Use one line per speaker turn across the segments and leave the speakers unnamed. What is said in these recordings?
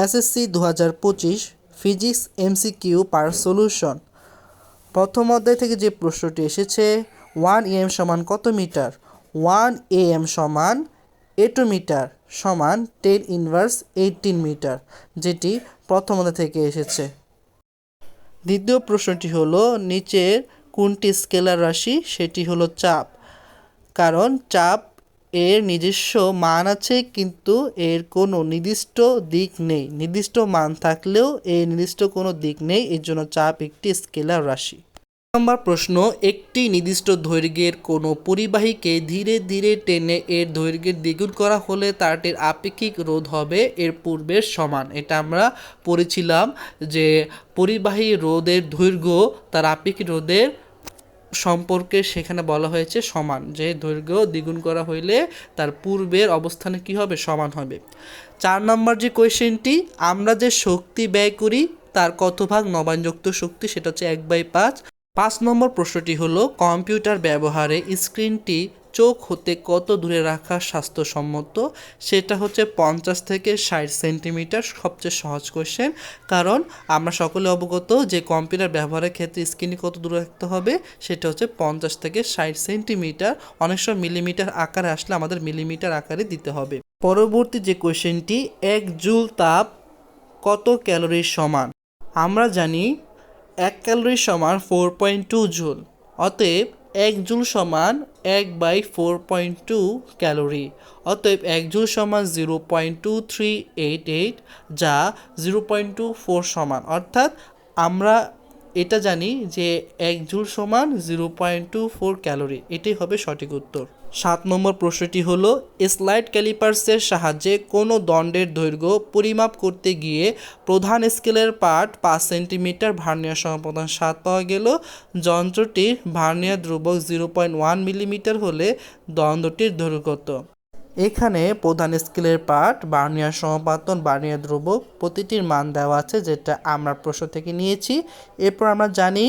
SSC 2025 physics MCQ পার solution. প্রথম অধ্যায় থেকে যে প্রশ্নটি এসেছে, 1 am সমান কত মিটার? 1 am সমান 8 মিটার সমান 10 ইনভার্স 18 মিটার, যেটি প্রথম অধ্যায় থেকে এসেছে। দ্বিতীয় প্রশ্নটি হলো, নিচের কোনটি স্কেলার রাশি? সেটি হলো চাপ। কারণ চাপ এর নিজস্ব মান আছে, কিন্তু এর কোনো নির্দিষ্ট দিক নেই। নির্দিষ্ট মান থাকলেও এর নির্দিষ্ট কোনো দিক নেই, এর জন্য চাপ একটি স্কেলার রাশি। নম্বর প্রশ্ন, একটি নির্দিষ্ট দৈর্ঘ্যের কোনো পরিবাহীকে ধীরে ধীরে টেনে এর দৈর্ঘ্যের দ্বিগুণ করা হলে তারটির আপেক্ষিক রোধ হবে এর পূর্বের সমান। এটা আমরা পড়েছিলাম যে পরিবাহী রোধের দৈর্ঘ্য তার আপেক্ষিক রোধের সম্পর্কে সেখানে বলা হয়েছে সমান, যে দৈর্ঘ্য দ্বিগুণ করা হইলে তার পূর্বের অবস্থানে কি হবে? সমান হবে। 4 নম্বর যে কোয়েশ্চেনটি, আমরা যে শক্তি ব্যয় করি তার কত ভাগ নবায়নযোগ্য শক্তি? সেটা হচ্ছে 1/5। 5 নম্বর প্রশ্নটি হলো, কম্পিউটার ব্যবহারে স্ক্রিনটি চোখ হতে কত দূরে রাখা স্বাস্থ্যসম্মত? সেটা হচ্ছে 50 থেকে 60 সেন্টিমিটার। সবচেয়ে সহজ কোয়েশ্চেন, কারণ আমরা সকলে অবগত যে কম্পিউটার ব্যবহারের ক্ষেত্রে স্ক্রিনটি কত দূরে রাখতে হবে, সেটা হচ্ছে 50 থেকে 60 সেন্টিমিটার। অনেক সময় মিলিমিটার আকারে আসলে আমাদের মিলিমিটার আকারে দিতে হবে। পরবর্তী যে কোয়েশ্চেনটি, 1 জুল তাপ কত ক্যালোরির সমান? আমরা জানি 1 ক্যালোরি সমান 4.2 জুল। অতএব 1 জুল সমান 1/4.2 ক্যালোরি। অতএব 1 জুল সমান 0.2388, যা 0.24 সমান। অর্থাৎ আমরা এটা জানি যে 1 জুল সমান 0.24 ক্যালোরি। এটাই হবে সঠিক উত্তর। 7 নম্বর প্রশ্নটি হলো, স্লাইড ক্যালিপার্সের সাহায্যে কোনো দণ্ডের দৈর্ঘ্য পরিমাপ করতে গিয়ে প্রধান স্কেলের পার্ট 5 সেন্টিমিটার, ভার্নিয়ার সমাপতন 7 পাওয়া গেল। যন্ত্রটির ভার্নিয়ার ধ্রুবক 0.1 মিলিমিটার হলে দণ্ডটির দৈর্ঘ্য কত? এখানে প্রধান স্কেলের পার্ট, ভার্নিয়ার সমাপতন, ভার্নিয়ার ধ্রুবক প্রতিটির মান দেওয়া আছে, যেটা আমরা প্রশ্ন থেকে নিয়েছি। এরপর আমরা জানি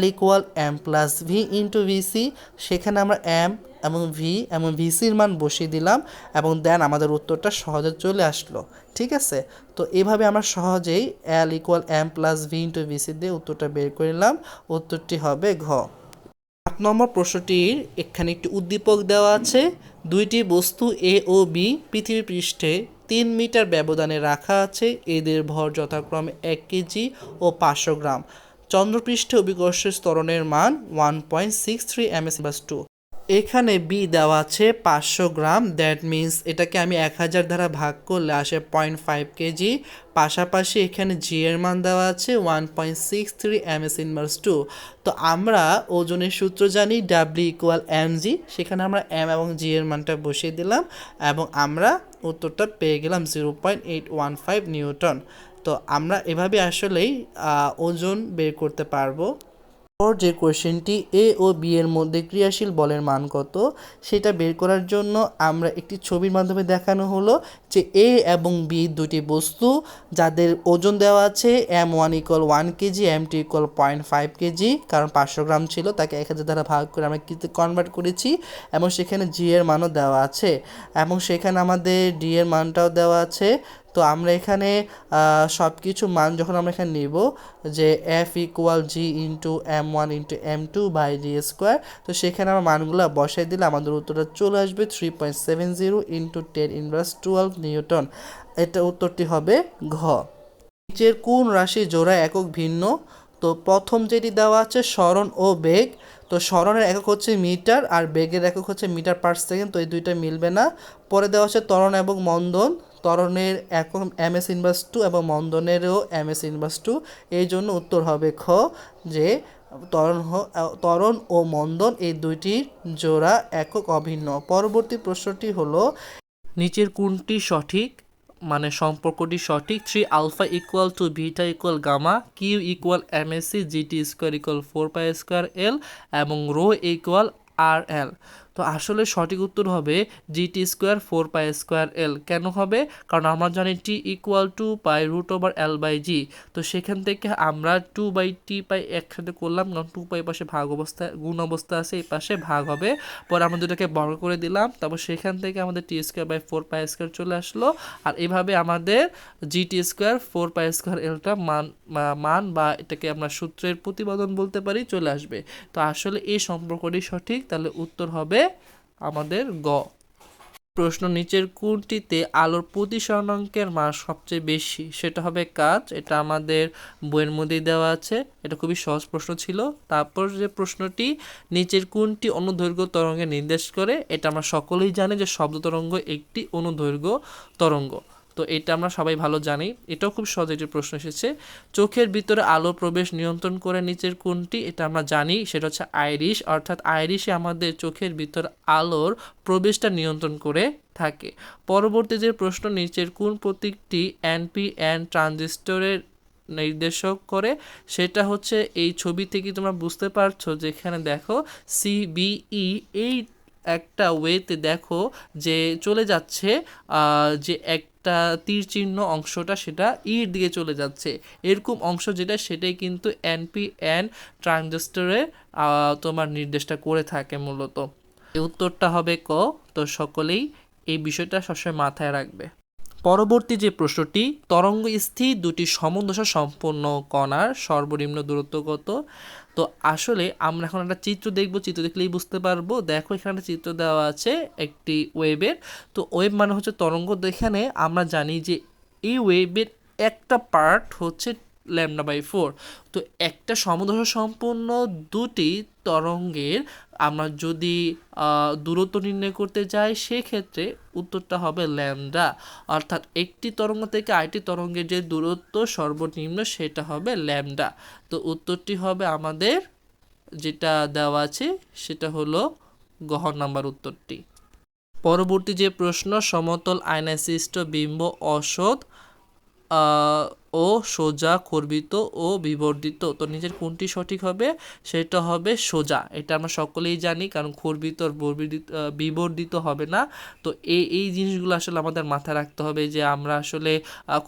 L = m+v × vc। সেখানে আমরা m এবং v এবং ভিসির মান বসিয়ে দিলাম এবং দেন আমাদের উত্তরটা সহজে চলে আসলো। ঠিক আছে, তো এভাবে আমরা সহজেই L = m+v × vc দিয়ে উত্তরটা বের করে নিলাম। উত্তরটি হবে ঘ। 8 নম্বর প্রশ্নটির এখানে একটি উদ্দীপক দেওয়া আছে। দুইটি বস্তু এ ও বি পৃথিবী পৃষ্ঠে 3 মিটার ব্যবধানে রাখা আছে। এদের ভর যথাক্রমে 1 কেজি ও 500 গ্রাম। চন্দ্রপৃষ্ঠে অভিকর্ষের ত্বরণের মান 1.63 ms/2। এখানে বি দেওয়া আছে 500 গ্রাম, দ্যাট মিন্স এটাকে আমি 1000 দ্বারা ভাগ করলে আসে 0.5 কেজি। পাশাপাশি এখানে জি এর মান দেওয়া আছে 1.63 ms/2। তো আমরা ওজনের সূত্র জানি W = mg। সেখানে আমরা m এবং জি এর মানটা বসিয়ে দিলাম এবং আমরা উত্তরটা পেয়ে গেলাম 0.815 নিউটন। তো আমরা এভাবে আসলেই ওজন বের করতে পারবো। যে কোয়েশ্চেনটি, এ ও বি এর মধ্যে ক্রিয়াশীল বলের মান কত, সেটা বের করার জন্য আমরা একটি ছবির মাধ্যমে দেখানো হলো যে এ এবং বি দুটি বস্তু, যাদের ওজন দেওয়া আছে m1 = 1 কেজি, m2 = 0.5 কেজি। কারণ 500 গ্রাম ছিল, তাকে 1000 দ্বারা ভাগ করে আমরা কিন্তু কনভার্ট করেছি এবং সেখানে জি এর মানও দেওয়া আছে এবং সেখানে আমাদের ডি এর মানটাও দেওয়া আছে। তো আমরা এখানে সব কিছু মান যখন আমরা এখানে নিব, যে F = G × m1 × m2/d², তো সেখানে আমরা মানগুলো বসাই দিলে আমাদের উত্তরটা চলে আসবে 3.70 × 10⁻12 নিউটন। এটা উত্তরটি হবে ঘ। নিচের কোন রাশি জোড়া একক ভিন্ন? তো প্রথম যেটি দেওয়া আছে স্মরণ ও বেগ। তো স্মরণের একক হচ্ছে মিটার আর বেগের একক হচ্ছে মিটার/সেকেন্ড। তো এই দুইটা মিলবে না। পরে দেওয়া আছে ত্বরণ এবং মন্দন। ত্বরণের একক ms/2 এবং মন্দনেরও ms/2। এই জন্য উত্তর হবে খ, যে ত্বরণ ও মন্দন এই দুইটির জোড়া একক অভিন্ন। পরবর্তী প্রশ্নটি হলো, নিচের কোনটি সঠিক, মানে সম্পর্কটি সঠিক? 3α = β = gamma, Q = msc, GT² = 4π² L এবং ρ = RL। তো আসলে সঠিক উত্তর হবে জিটি স্কোয়ার 4π² L। কেন হবে? কারণ আমরা জানি টি ইকুয়াল টু π√L/g। তো সেখান থেকে আমরা 2/t একসাথে করলাম, কারণ 2π পাশে ভাগ অবস্থায় গুণ অবস্থা আছে, এই পাশে ভাগ হবে, পরে আমরা দুটাকে বর্গ করে দিলাম, তারপর সেখান থেকে আমাদের t²/4π² চলে আসলো। আর এভাবে আমাদের জিটি স্কোয়ার 4π²Lটা মান বা এটাকে আমরা সূত্রের প্রতিপাদন বলতে পারি চলে আসবে। তো আসলে এই সম্পর্কটি সঠিক, তাহলে উত্তর হবে আমাদের গ। প্রশ্ন, নিচের কোনটিতে আলোর প্রতিসরণাঙ্কের মান সবচেয়ে বেশি? সেটা হবে কাচ। এটা আমাদের বইয়ের মধ্যেই দেওয়া আছে, এটা খুবই সহজ প্রশ্ন ছিল। তারপর যে প্রশ্নটি, নিচের কোনটি অনুদৈর্ঘ্য তরঙ্গে নির্দেশ করে? এটা আমরা সকলেই জানি যে শব্দ তরঙ্গ একটি অনুদৈর্ঘ্য তরঙ্গ। তো এটা আমরা সবাই ভালো জানি, এটাও খুব সহজ একটি প্রশ্ন এসেছে। চোখের ভিতরে আলো প্রবেশ নিয়ন্ত্রণ করে নিচের কোনটি? এটা আমরা জানি, সেটা হচ্ছে আইরিশ। অর্থাৎ আইরিশে আমাদের চোখের ভিতর আলোর প্রবেশটা নিয়ন্ত্রণ করে থাকে। পরবর্তী যে প্রশ্ন, নিচের কোন প্রতীকটি NPN ট্রানজিস্টরের নির্দেশক করে? সেটা হচ্ছে এই ছবি থেকে তোমরা বুঝতে পারছো, যেখানে দেখো CBE এই একটা ওয়েতে দেখো যে চলে যাচ্ছে, যে একটা তীর চিহ্ন অংশটা সেটা ইর দিকে চলে যাচ্ছে, এরকম অংশ যেটা সেটাই কিন্তু NPN ট্রানজিস্টরে তোমার নির্দেশটা করে থাকে মূলত। এই উত্তরটা হবে ক। তো সকলেই এই বিষয়টা সবসময় মাথায় রাখবে। পরবর্তী যে প্রশ্নটি, তরঙ্গ স্থির দুটি সমদশা সম্পন্ন কণার সর্বনিম্ন দূরত্ব কত? তো আসলে আমরা এখন একটা চিত্র দেখব, চিত্র দেখলেই বুঝতে পারবো। দেখো এখানে একটা চিত্র দেওয়া আছে একটি ওয়েবের। তো ওয়েব মানে হচ্ছে তরঙ্গ। এখানে আমরা জানি যে এই ওয়েবের একটা পার্ট হচ্ছে λ/4। তো একটা সমদশা সম্পন্ন দুটি তরঙ্গের আমরা যদি দূরত্ব নির্ণয় করতে যাই, সেক্ষেত্রে উত্তরটা হবে ল্যামডা। অর্থাৎ একটি তরঙ্গ থেকে আরেকটি তরঙ্গের যে দূরত্ব সর্বনিম্ন সেটা হবে ল্যামডা। তো উত্তরটি হবে আমাদের যেটা দেওয়া আছে সেটা হলো গহ নাম্বার উত্তরটি। পরবর্তী যে প্রশ্ন, সমতল আয়নাসৃষ্ট বিম্ব অসৎ ও সোজা, খর্বিত ও বিবর্ধিত। তো নিচের কোনটি সঠিক হবে? সেটা হবে সোজা। এটা আমরা সকলেই জানি, কারণ খর্বিত আর বিবর্ধিত হবে না। তো এই জিনিসগুলো আসলে আমাদের মাথায় রাখতে হবে, যে আমরা আসলে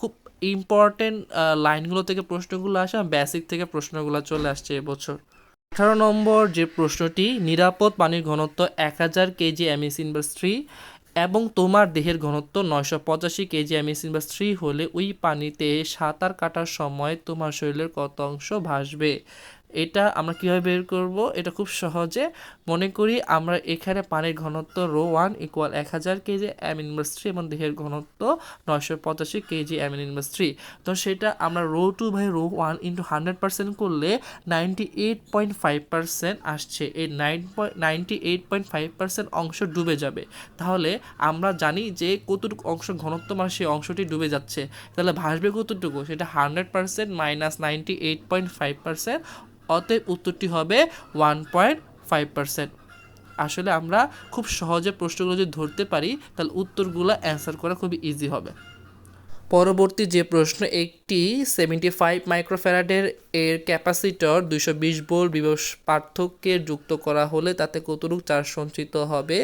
খুব ইম্পর্টেন্ট লাইনগুলো থেকে প্রশ্নগুলো আসে, বেসিক থেকে প্রশ্নগুলো চলে আসছে এবছর। 18 নম্বর যে প্রশ্নটি, নিরাপদ পানির ঘনত্ব 1000 কেজি mSv/3 এবং তোমার দেহের ঘনত্ব 985 কেজি mSv/3 হলে ওই পানিতে সাঁতার কাটার সময় তোমার শরীরের কত অংশ ভাসবে? এটা আমরা কীভাবে বের করব? এটা খুব সহজে। মনে করি আমরা এখানে পানির ঘনত্ব ρ1 = 1000 কেজি mSv/3 এবং দেহের ঘনত্ব 985 কেজি mSv/3। তো সেটা আমরা ρ2/ρ1 × 100% করলে 98.5% আসছে। এই 98.5% অংশ ডুবে যাবে। তাহলে আমরা জানি যে কতটুকু অংশ ঘনত্ব মানে সেই অংশটি ডুবে যাচ্ছে, তাহলে ভাসবে কতটুকু? সেটা 100% মাইনাস 98.5%। অতএব উত্তরটি হবে 1.5%। আসলে আমরা খুব সহজে প্রশ্নগুলো যদি ধরতে পারি, তাহলে উত্তরগুলো অ্যান্সার করা খুবই ইজি হবে। পরবর্তী যে প্রশ্ন, একটি 75 মাইক্রোফ্যারাডের এর ক্যাপাসিটর 220 ভোল্ট বিভব পার্থক্যে যুক্ত করা হলে তাতে কতটুকু চার্জ সঞ্চিত হবে?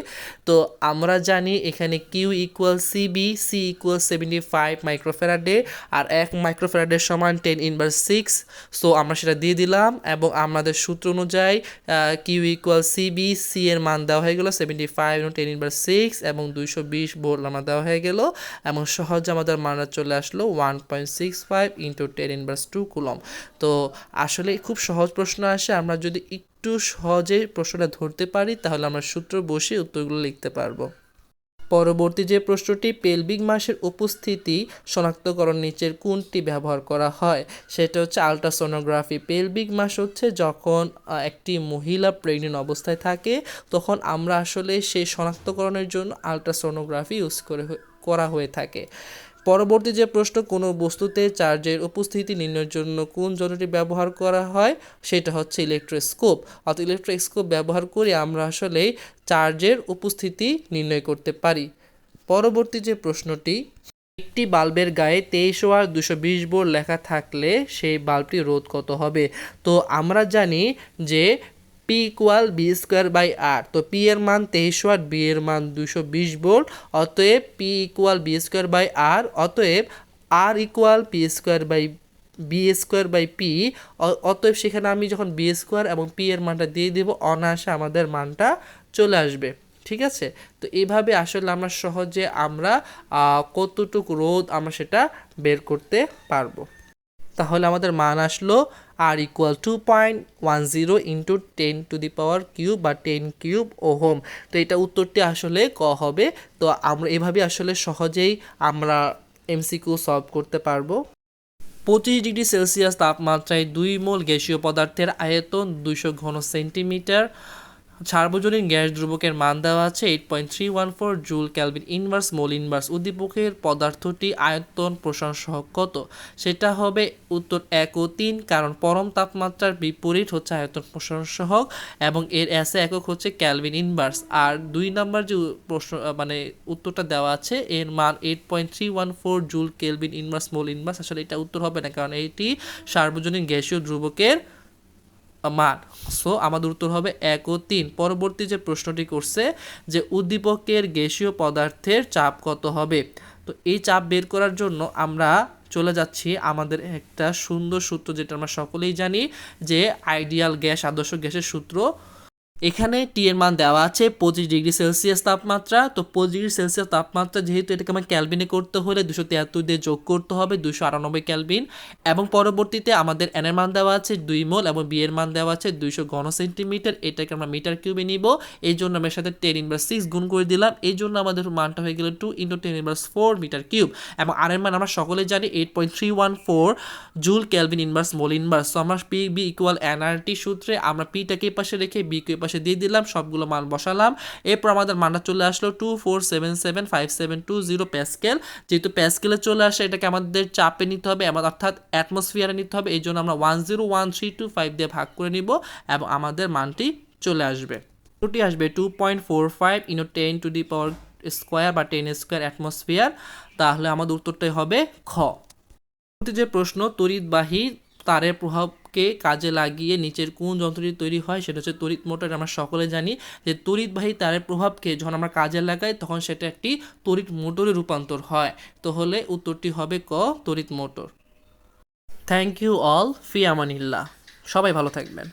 তো আমরা জানি এখানে Q = CB, C = 75 মাইক্রোফ্যারাডে, আর 1 মাইক্রোফ্যারাডের সমান 10⁻⁶। সো আমরা সেটা দিয়ে দিলাম, এবং আমাদের সূত্র অনুযায়ী Q = CB, C এর মান দেওয়া হয়ে গেল 75 × 10⁻⁶, এবং 220 ভোল্ট আমরা দেওয়া হয়ে গেল, এবং সহজে আমাদের মান চলে আসলো 1.65 × 10⁻² কুলম। তো আসলে খুব সহজ প্রশ্ন আসে, আমরা যদি একটু সহজে প্রশ্নটা ধরতে পারি তাহলে আমরা সূত্র বসে উত্তরগুলো লিখতে পারবো। পরবর্তী যে প্রশ্নটি, পেলভিক মাসের উপস্থিতি শনাক্তকরণ নিচের কোনটি ব্যবহার করা হয়? সেটা হচ্ছে আলট্রাসোনোগ্রাফি। পেলভিক মাস হচ্ছে যখন একটি মহিলা প্রেগনেন্ট অবস্থায় থাকে, তখন আমরা আসলে সেই শনাক্তকরণের জন্য আলট্রাসোনোগ্রাফি করা হয়ে থাকে। পরবর্তী যে প্রশ্ন, কোনো বস্তুতে চার্জের উপস্থিতি নির্ণয়ের জন্য কোন যন্ত্রটি ব্যবহার করা হয়? সেটা হচ্ছে ইলেকট্রোস্কোপ। অর্থাৎ ইলেকট্রোস্কোপ ব্যবহার করে আমরা আসলে চার্জের উপস্থিতি নির্ণয় করতে পারি। পরবর্তী যে প্রশ্নটি, একটি বাল্বের গায়ে 23 ওয়াট 220 ভোল্ট লেখা থাকলে সেই বাল্বটির রোধ কত হবে? তো আমরা জানি যে P equal V square by R. তো পি এর মান 2300 ওয়াট, বি এর মান 220 ভোল্ট, অতএব P equal V square by R, অতএব R equal P square by V square by P. অতএব সেখানে আমি যখন বি স্কোয়ার এবং পি এর মানটা দিয়ে দেবো, অনায়াসে আমাদের মানটা চলে আসবে। ঠিক আছে, তো এইভাবে আসলে আমরা সহজে কতটুকু রোধ আমরা সেটা বের করতে পারবো। তাহলে আমাদের মান আসলো আর ইকুয়াল 2.10 ইন্টু 10³ বা 10³ ওহম। তো এটা উত্তরটি আসলে ক হবে। তো আমরা এভাবে আসলে সহজেই আমরা এমসিকিউ সলভ করতে পারবো। 25 ডিগ্রি সেলসিয়াস তাপমাত্রায় 2 মোল গ্যাসীয় পদার্থের আয়তন 200 ঘন সেন্টিমিটার। সার্বজনীন গ্যাস দ্রুবকের মান দেওয়া আছে 8.314 joule Calvin inverse mole inverse. উদ্দীপকের পদার্থটি আয়তন প্রসারণ সহগ কত? সেটা হবে উত্তর 1 ও 3, কারণ পরম তাপমাত্রার বিপরীত হচ্ছে আয়তন প্রসারণ সহগ এবং এর এসে একক হচ্ছে ক্যালভিন ইনভার্স। আর 2 নাম্বার যে প্রশ্ন উত্তরটা দেওয়া আছে এর মান 8.314 joule Calvin inverse mole inverse, আসলে এটা উত্তর হবে না, কারণ এটি সার্বজনীন গ্যাসীয় দ্রুবকের মান। সো আমাদের উত্তর হবে 1 ও 3। পরবর্তী যে প্রশ্নটি করছে যে উদ্দীপকের গ্যাসীয় পদার্থের চাপ কত হবে। তো এই চাপ বের করার জন্য আমরা চলে যাচ্ছি আমাদের একটা সুন্দর সূত্র, যেটা আমরা সকলেই জানি, যে আইডিয়াল গ্যাস আদর্শ গ্যাসের সূত্র। এখানে টি এর মান দেওয়া আছে 25 ডিগ্রি সেলসিয়াস তাপমাত্রা। তো 25 ডিগ্রি সেলসিয়াস তাপমাত্রা যেহেতু এটাকে আমার ক্যালভিনে করতে হলে 273 দিয়ে যোগ করতে হবে 298 ক্যালভিন, এবং পরবর্তীতে আমাদের এন এর মান দেওয়া আছে 2 মোল এবং বি এর মান দেওয়া আছে 200 ঘন সেন্টিমিটার। এটাকে আমরা মিটার কিউবে নিব, এই জন্য আমরা এর সাথে 10⁻6 গুণ করে দিলাম, এই জন্য আমাদের মানটা হয়ে গেল 2 × 10⁻4 মিটার কিউব। এবং আর এর মান আমরা সকলে জানি 8.314 joule Calvin inverse mole inverse. তো আমরা পি বি ইকুয়াল এনআরটি সূত্রে আমরা পিটাকে পাশে রেখে বি কে পাশে দিয়ে দিলাম, সবগুলো মান বসালাম। এরপর আমাদের মানটা চলে আসলো 24775720 প্যাসকেল। যেহেতু প্যাসকেলে চলে আসে, এটাকে আমাদের চাপে নিতে হবে, অর্থাৎ অ্যাটমসফিয়ারে নিতে হবে, এই জন্য আমরা 101325 দিয়ে ভাগ করে নিব এবং আমাদের মানটি চলে আসবে। উত্তরটি আসবে 2.45 × 10⁻² বা 10² অ্যাটমসফিয়ার। তাহলে আমাদের উত্তরটাই হবে খ। যে প্রশ্ন, তড়িৎবাহী তারের প্রভাবকে কাজে লাগিয়ে নিচের কোন যন্ত্রটি তৈরি হয়, সেটা হচ্ছে তড়িৎ মোটর। আমরা সকলে জানি যে তড়িৎবাহী তারের প্রভাবকে যখন আমরা কাজে লাগাই তখন সেটা একটি তড়িৎ মোটরে রূপান্তর হয়। তো হলে উত্তরটি হবে ক, তড়িৎ মোটর। থ্যাংক ইউ অল, ফি আমানিল্লাহ। সবাই ভালো থাকবেন।